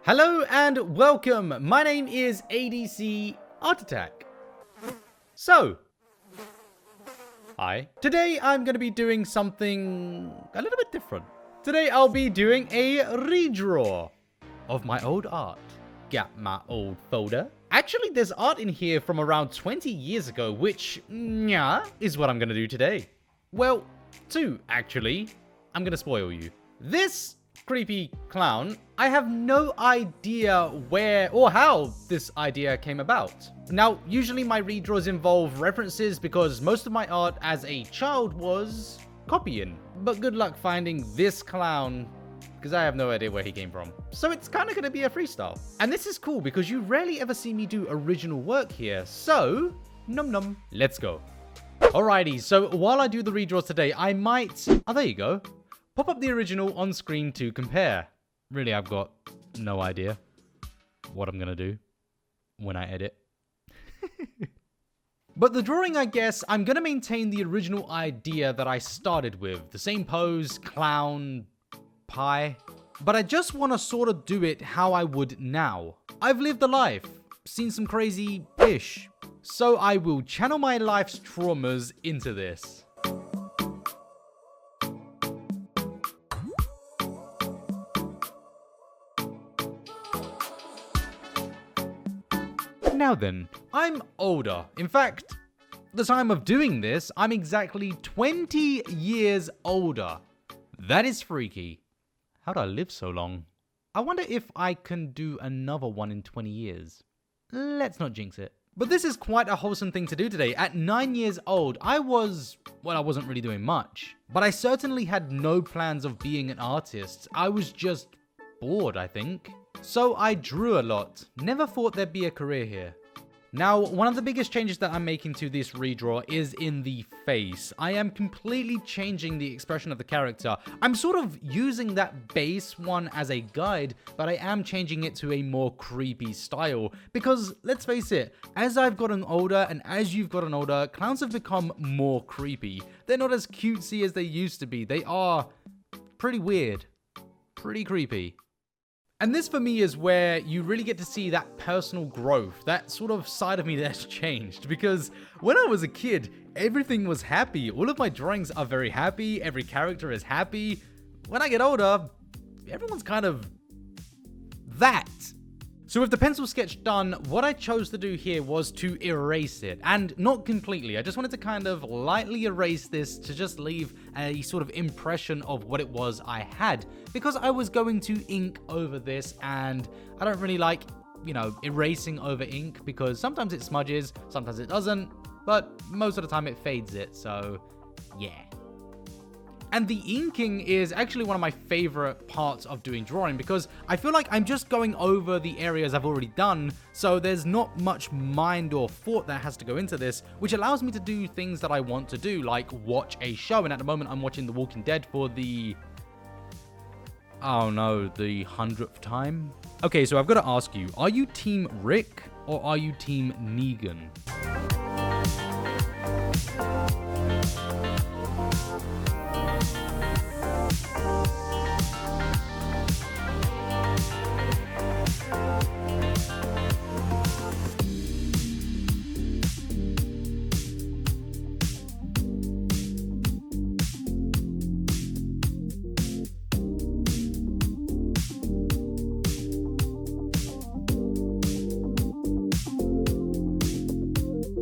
Hello and welcome. My name is ADCArtAttack. So, hi. Today I'm going to be doing something a little bit different. Today I'll be doing a redraw of my old art. Got my old folder. Actually, there's art in here from around 20 years ago, which, is what I'm going to do today. Well, two, actually. I'm going to spoil you. This creepy clown, I have no idea where or how this idea came about. Now, usually my redraws involve references because most of my art as a child was copying. But good luck finding this clown because I have no idea where he came from. So it's kind of going to be a freestyle. And this is cool because you rarely ever see me do original work here. So, num num, let's go. Alrighty, so while I do the redraws today, I might... Oh, there you go. Pop up the original on screen to compare. Really, I've got no idea what I'm going to do when I edit. But the drawing, I guess, I'm going to maintain the original idea that I started with. The same pose, clown, pie. But I just want to sort of do it how I would now. I've lived a life, seen some crazy-ish. So I will channel my life's traumas into this. Now then, I'm older. In fact, the time of doing this, I'm exactly 20 years older. That is freaky. How'd I live so long? I wonder if I can do another one in 20 years. Let's not jinx it. But this is quite a wholesome thing to do today. At 9 years old, I wasn't really doing much. But I certainly had no plans of being an artist. I was just bored, I think. So I drew a lot. Never thought there'd be a career here. Now, one of the biggest changes that I'm making to this redraw is in the face. I am completely changing the expression of the character. I'm sort of using that base one as a guide, but I am changing it to a more creepy style. Because, let's face it, as I've gotten older and as you've gotten older, clowns have become more creepy. They're not as cutesy as they used to be. They are pretty weird. Pretty creepy. And this for me is where you really get to see that personal growth, that sort of side of me that's changed. Because when I was a kid, everything was happy. All of my drawings are very happy. Every character is happy. When I get older, everyone's kind of that. So with the pencil sketch done, what I chose to do here was to erase it. And not completely. I just wanted to kind of lightly erase this to just leave a sort of impression of what it was I had. Because I was going to ink over this and I don't really like, erasing over ink because sometimes it smudges, sometimes it doesn't. But most of the time it fades it, so yeah. And the inking is actually one of my favorite parts of doing drawing because I feel like I'm just going over the areas I've already done, so there's not much mind or thought that has to go into this, which allows me to do things that I want to do, like watch a show. And at the moment I'm watching The Walking Dead for the 100th time? Okay, so I've got to ask you, are you Team Rick or are you Team Negan?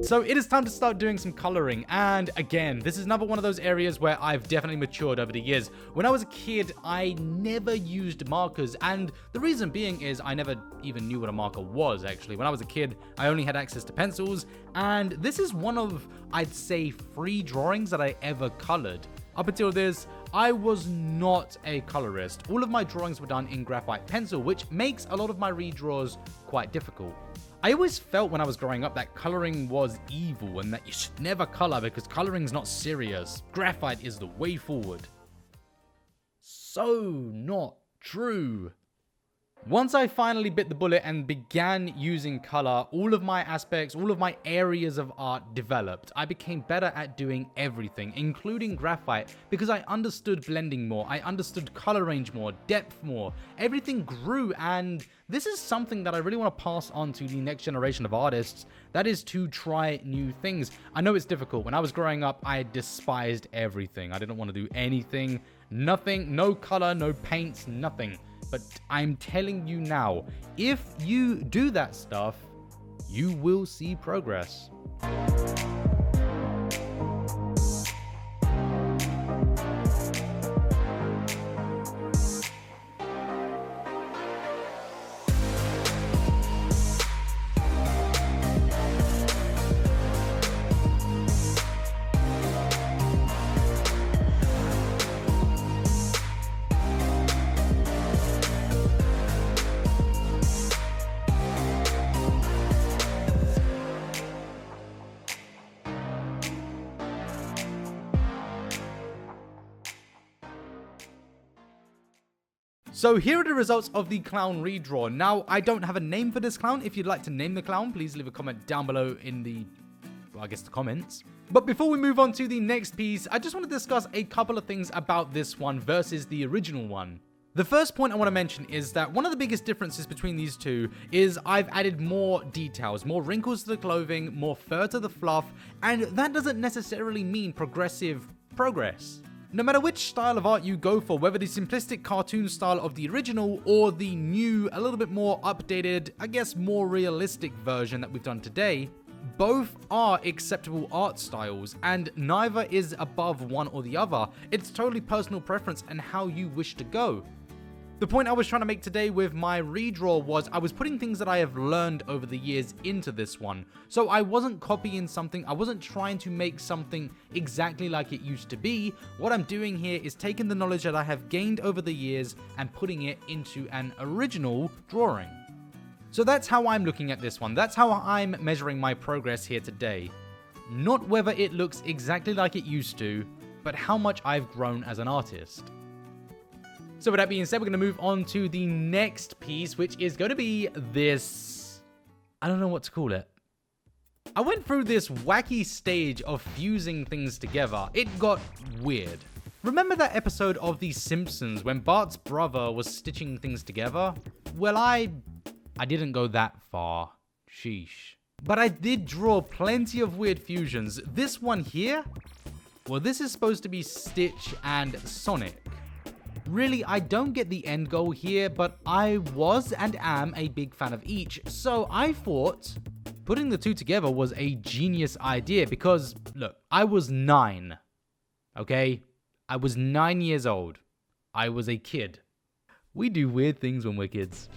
So it is time to start doing some coloring, and again, this is another one of those areas where I've definitely matured over the years. When I was a kid, I never used markers, and the reason being is I never even knew what a marker was, actually. When I was a kid, I only had access to pencils, and this is one of, I'd say, 3 drawings that I ever colored. Up until this, I was not a colorist. All of my drawings were done in graphite pencil, which makes a lot of my redraws quite difficult. I always felt when I was growing up that coloring was evil and that you should never color because coloring's not serious. Graphite is the way forward. So not true. Once I finally bit the bullet and began using color, all of my aspects, all of my areas of art developed. I became better at doing everything, including graphite, because I understood blending more, I understood color range more, depth more. Everything grew, and this is something that I really want to pass on to the next generation of artists. That is to try new things. I know it's difficult. When I was growing up, I despised everything. I didn't want to do anything, nothing, no color, no paints, nothing. But I'm telling you now, if you do that stuff, you will see progress. So here are the results of the clown redraw. Now, I don't have a name for this clown. If you'd like to name the clown, please leave a comment down below in the, well, I guess the comments. But before we move on to the next piece, I just want to discuss a couple of things about this one versus the original one. The first point I want to mention is that one of the biggest differences between these two is I've added more details, more wrinkles to the clothing, more fur to the fluff, and that doesn't necessarily mean progressive progress. No matter which style of art you go for, whether the simplistic cartoon style of the original or the new, a little bit more updated, I guess more realistic version that we've done today, both are acceptable art styles and neither is above one or the other. It's totally personal preference and how you wish to go. The point I was trying to make today with my redraw was I was putting things that I have learned over the years into this one. So I wasn't copying something, I wasn't trying to make something exactly like it used to be. What I'm doing here is taking the knowledge that I have gained over the years and putting it into an original drawing. So that's how I'm looking at this one. That's how I'm measuring my progress here today. Not whether it looks exactly like it used to, but how much I've grown as an artist. So with that being said, we're going to move on to the next piece, which is going to be this, I don't know what to call it. I went through this wacky stage of fusing things together. It got weird. Remember that episode of The Simpsons when Bart's brother was stitching things together? Well, I didn't go that far. Sheesh. But I did draw plenty of weird fusions. This one here? Well, this is supposed to be Stitch and Sonic. Really, I don't get the end goal here, but I was and am a big fan of each, so I thought putting the two together was a genius idea because, look, I was 9, okay? I was 9 years old. I was a kid. We do weird things when we're kids.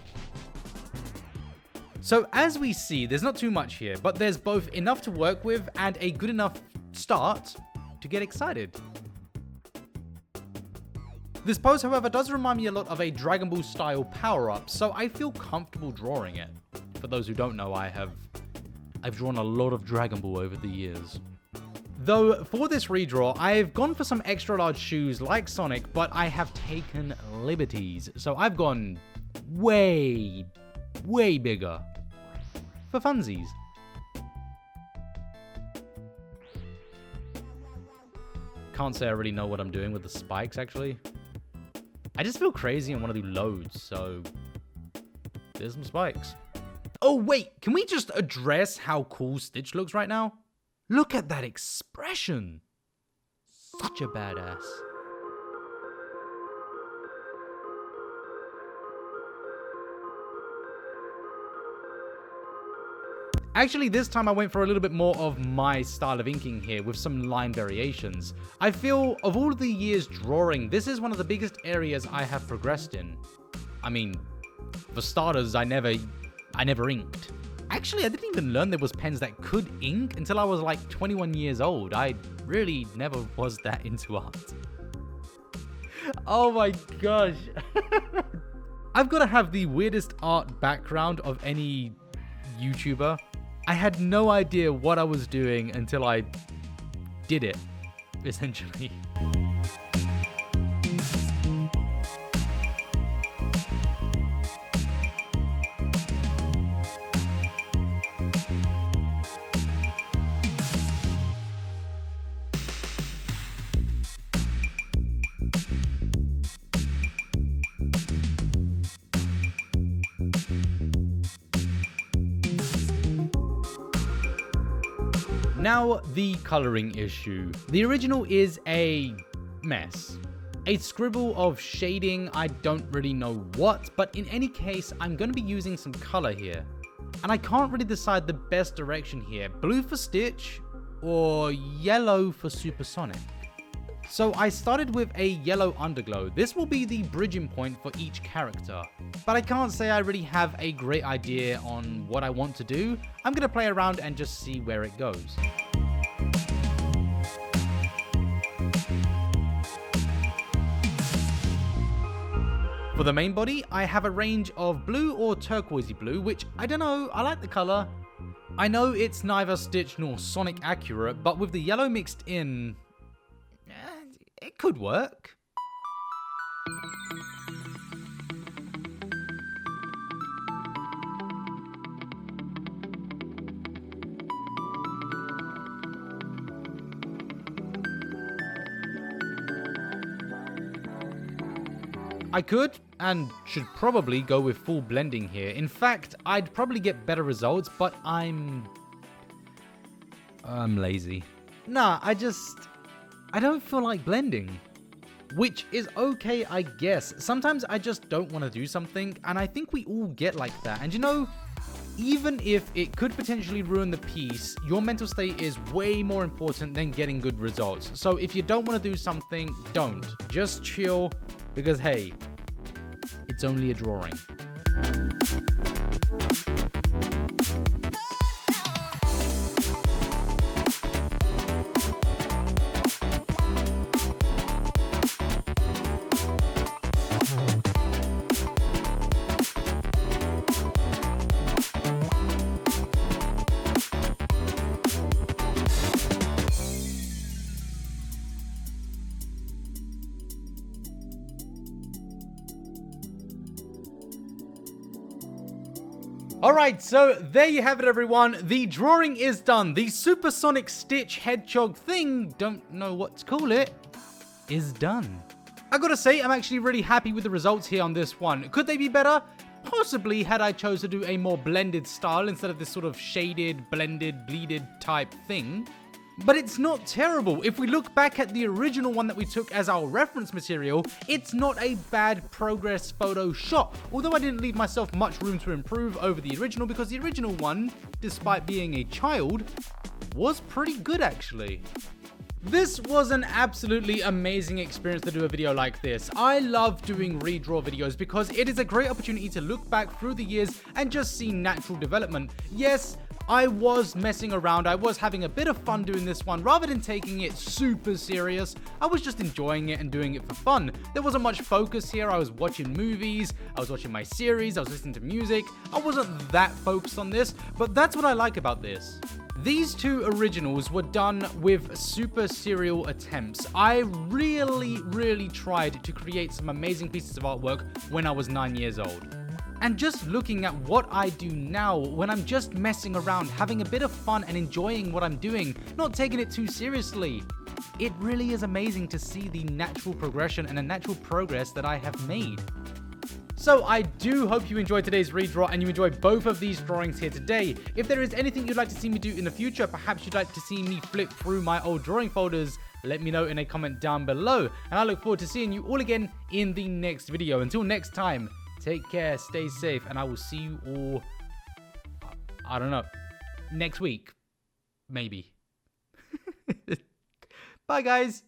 So as we see, there's not too much here, but there's both enough to work with and a good enough start to get excited. This pose, however, does remind me a lot of a Dragon Ball style power-up, so I feel comfortable drawing it. For those who don't know, I've drawn a lot of Dragon Ball over the years. Though, for this redraw, I've gone for some extra large shoes like Sonic, but I have taken liberties. So I've gone way bigger. For funsies. Can't say I really know what I'm doing with the spikes, actually. I just feel crazy and want to do loads, so there's some spikes. Oh wait, can we just address how cool Stitch looks right now? Look at that expression. Such a badass. Actually, this time I went for a little bit more of my style of inking here with some line variations. I feel of all the years drawing, this is one of the biggest areas I have progressed in. I mean, for starters, I never inked. Actually, I didn't even learn there was pens that could ink until I was like 21 years old. I really never was that into art. Oh my gosh. I've got to have the weirdest art background of any YouTuber. I had no idea what I was doing until I did it, essentially. Now, the coloring issue. The original is a mess. A scribble of shading, I don't really know what, but in any case, I'm going to be using some color here. And I can't really decide the best direction here. Blue for Stitch or yellow for Supersonic. So I started with a yellow underglow. This will be the bridging point for each character. But I can't say I really have a great idea on what I want to do. I'm going to play around and just see where it goes. For the main body, I have a range of blue or turquoisey blue, which I don't know, I like the color. I know it's neither Stitch nor Sonic accurate, but with the yellow mixed in, it could work. I could and should probably go with full blending here. In fact, I'd probably get better results, but I'm lazy. Nah, I don't feel like blending. Which is okay, I guess. Sometimes I just don't want to do something, and I think we all get like that. And you know, even if it could potentially ruin the piece, your mental state is way more important than getting good results. So if you don't want to do something, don't. Just chill, because hey, it's only a drawing. Alright, so there you have it everyone, the drawing is done. The Supersonic Stitch Hedgehog thing, don't know what to call it, is done. I gotta say, I'm actually really happy with the results here on this one. Could they be better? Possibly, had I chose to do a more blended style instead of this sort of shaded, blended, bleeded type thing. But it's not terrible. If we look back at the original one that we took as our reference material, it's not a bad progress photo shot. Although I didn't leave myself much room to improve over the original, because the original one, despite being a child, was pretty good actually. This was an absolutely amazing experience to do a video like this. I love doing redraw videos because it is a great opportunity to look back through the years and just see natural development. Yes, I was messing around, I was having a bit of fun doing this one rather than taking it super serious. I was just enjoying it and doing it for fun. There wasn't much focus here. I was watching movies, I was watching my series, I was listening to music. I wasn't that focused on this, but that's what I like about this. These two originals were done with super serial attempts. I really tried to create some amazing pieces of artwork when I was 9 years old. And just looking at what I do now, when I'm just messing around, having a bit of fun and enjoying what I'm doing, not taking it too seriously, it really is amazing to see the natural progression and the natural progress that I have made. So I do hope you enjoyed today's redraw and you enjoyed both of these drawings here today. If there is anything you'd like to see me do in the future, perhaps you'd like to see me flip through my old drawing folders, let me know in a comment down below. And I look forward to seeing you all again in the next video. Until next time, take care, stay safe, and I will see you all, I don't know, next week. Maybe. Bye, guys.